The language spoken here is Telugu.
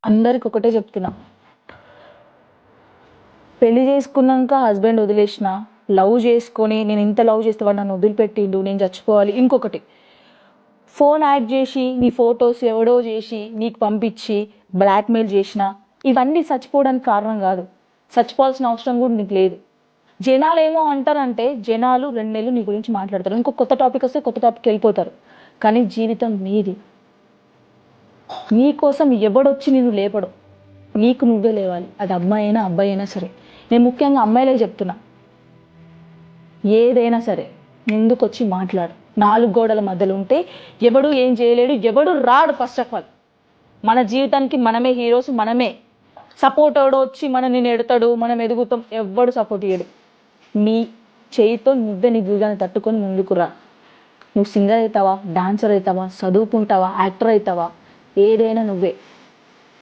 అందరికి ఒకటే చెప్తున్నా, పెళ్లి చేసుకున్నాక హస్బెండ్ వదిలేసిన, లవ్ చేసుకొని నేను ఇంత లవ్ చేస్తే వాడు నన్ను వదిలిపెట్టిండు, నేను చచ్చిపోవాలి. ఇంకొకటి, ఫోన్ యాడ్ చేసి నీ ఫొటోస్ ఎవడో చేసి నీకు పంపించి బ్లాక్మెయిల్ చేసిన, ఇవన్నీ చచ్చిపోవడానికి కారణం కాదు. చచ్చిపోవాల్సిన అవసరం కూడా నీకు లేదు. జనాలు ఏమో అంటారంటే, జనాలు 2 నెలలు నీ గురించి మాట్లాడతారు, ఇంకో కొత్త టాపిక్ వస్తే కొత్త టాపిక్ వెళ్ళిపోతారు. కానీ జీవితం నీది. నీ కోసం ఎవడొచ్చి నేను లేపడు, నీకు నువ్వే లేవాలి. అది అమ్మాయి అయినా అబ్బాయి అయినా సరే. నేను ముఖ్యంగా అమ్మాయిలే చెప్తున్నా, ఏదైనా సరే ముందుకు వచ్చి మాట్లాడు. 4 గోడల మధ్యలో ఉంటే ఎవడు ఏం చేయలేడు, ఎవడు రాడు. ఫస్ట్ ఆఫ్ ఆల్ మన జీవితానికి మనమే హీరోస్, మనమే సపోర్ట్. ఎవడో వచ్చి మనని ఎడతాడు, మనం ఎదుగుతాం, ఎవడు సపోర్ట్ చేయడు. నీ చేయితో నువ్వే నీ జీవితాన్ని తట్టుకొని ముందుకు రా. నువ్వు సింగర్ అవుతావా, డాన్సర్ అవుతావా, చదువుకుంటావా, యాక్టర్ అవుతావా, ఏదైనా నువ్వే.